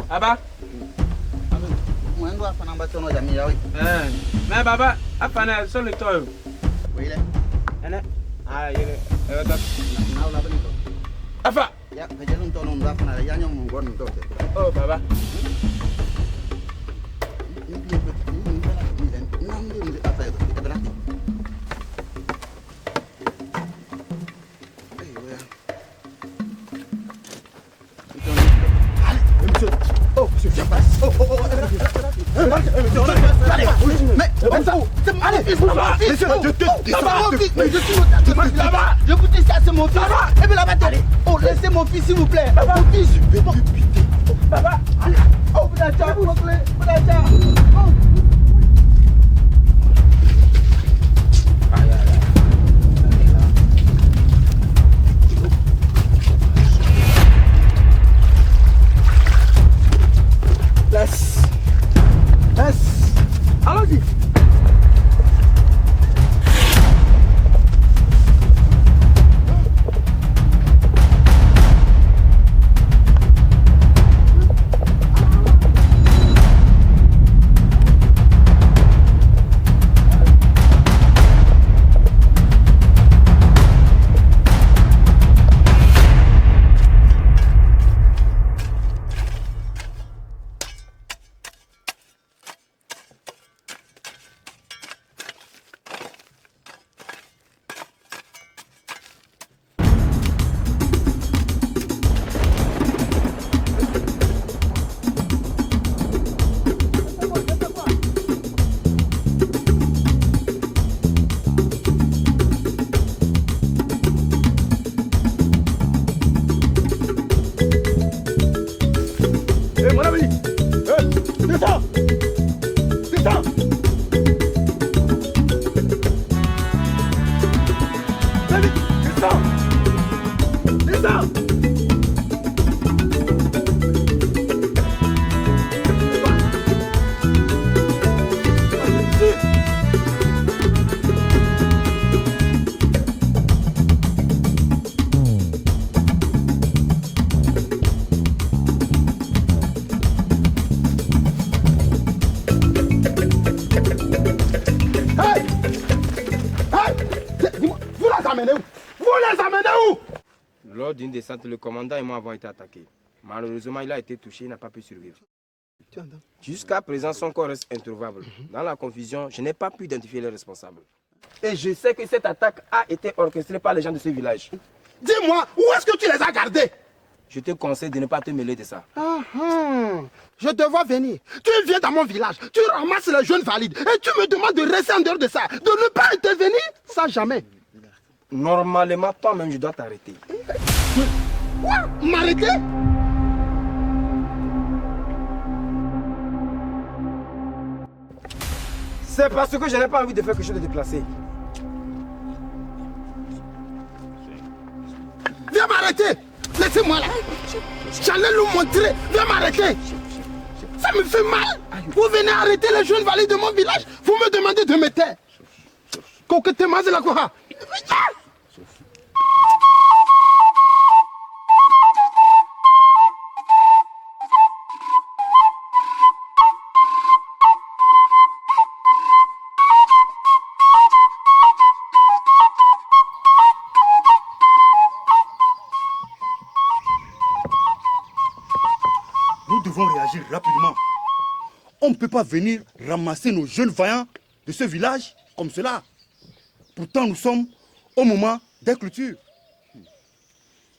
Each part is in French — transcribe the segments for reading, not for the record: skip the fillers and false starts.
Baba. Moi, je dois faire un bâton aux amis. Mais Baba, afana, sur le toit. Oui, il est. Ah, il est. Afa. Oh, Baba. Oh, monsieur, viens pas. Oh, allez, monsieur, je vous dis ça, c'est mon fils. Et bien là-bas, oh, laissez mon fils, s'il vous plaît. Mon fils. Baba, allez. Oh, Boudacha, vous m'appelez. Boudacha. Laisse. Allons-y. Lors d'une descente, le commandant et moi avons été attaqués. Malheureusement, il a été touché, il n'a pas pu survivre. Jusqu'à présent, son corps reste introuvable. Dans la confusion, je n'ai pas pu identifier les responsables. Et je sais que cette attaque a été orchestrée par les gens de ce village. Dis-moi, où est-ce que tu les as gardés? Je te conseille de ne pas te mêler de ça. Je te vois venir. Tu viens dans mon village, tu ramasses les jeunes valides et tu me demandes de rester en dehors de ça, de ne pas intervenir? Ça, jamais. Normalement, toi-même, je dois t'arrêter. Quoi? M'arrêter? C'est parce que je n'ai pas envie de faire quelque chose de déplacé. Viens m'arrêter! Laissez-moi là! J'allais le montrer! Viens m'arrêter! Ça me fait mal! Vous venez arrêter les jeunes valides de mon village! Vous me demandez de me taire! Coquette-moi la quoi? Nous devons réagir rapidement. On ne peut pas venir ramasser nos jeunes vaillants de ce village comme cela. Pourtant, nous sommes au moment des clôtures.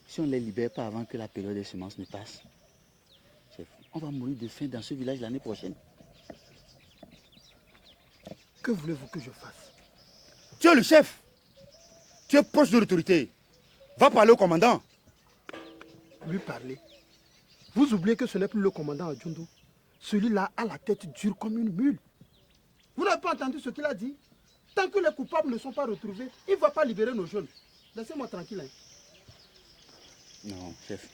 Si on ne les libère pas avant que la période des semences ne passe, on va mourir de faim dans ce village l'année prochaine. Que voulez-vous que je fasse? Tu es le chef. Tu es proche de l'autorité. Va parler au commandant. Lui parler? Vous oubliez que ce n'est plus le commandant Adjundu. Celui-là a la tête dure comme une mule. Vous n'avez pas entendu ce qu'il a dit? Tant que les coupables ne sont pas retrouvés, il ne va pas libérer nos jeunes. Laissez-moi tranquille. Non, chef.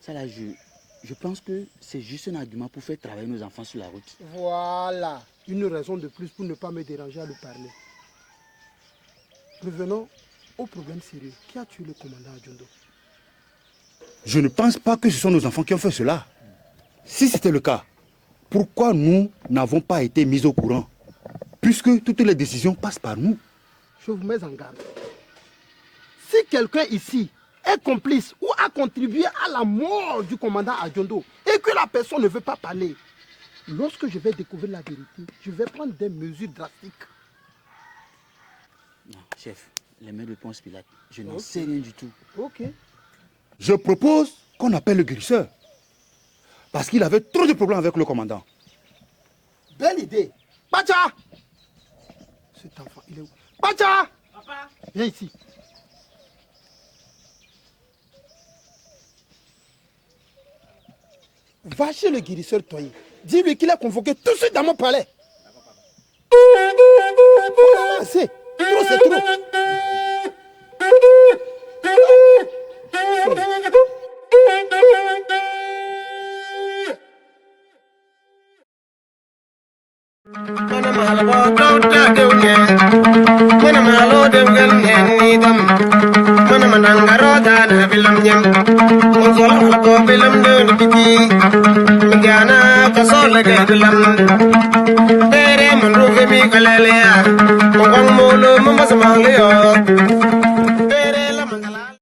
Ça là, je pense que c'est juste un argument pour faire travailler nos enfants sur la route. Voilà. Une raison de plus pour ne pas me déranger à lui parler. Revenons au problème sérieux. Qui a tué le commandant Adjundu? Je ne pense pas que ce sont nos enfants qui ont fait cela. Si c'était le cas, pourquoi nous n'avons pas été mis au courant? Puisque toutes les décisions passent par nous. Je vous mets en garde. Si quelqu'un ici est complice ou a contribué à la mort du commandant Adjondo et que la personne ne veut pas parler, lorsque je vais découvrir la vérité, je vais prendre des mesures drastiques. Non, chef, les mains de Ponce Pilate, je n'en sais rien du tout. Ok. Je propose qu'on appelle le guérisseur. Parce qu'il avait trop de problèmes avec le commandant. Belle idée. Pacha! Cet enfant, il est où? Pacha! Papa! Viens ici. Va chez le guérisseur Toyi. Dis-lui qu'il est convoqué tout de suite dans mon palais. Assez. Trop, c'est trop. Mana mahalo dauda dewne, mana mahalo dewgal nidam, mana manangaro dana bilam nyam, monzol halko bilam dun biti, migana kasol gadlam, tere manruge mi kalelea, mongwang molo mamasmangleo.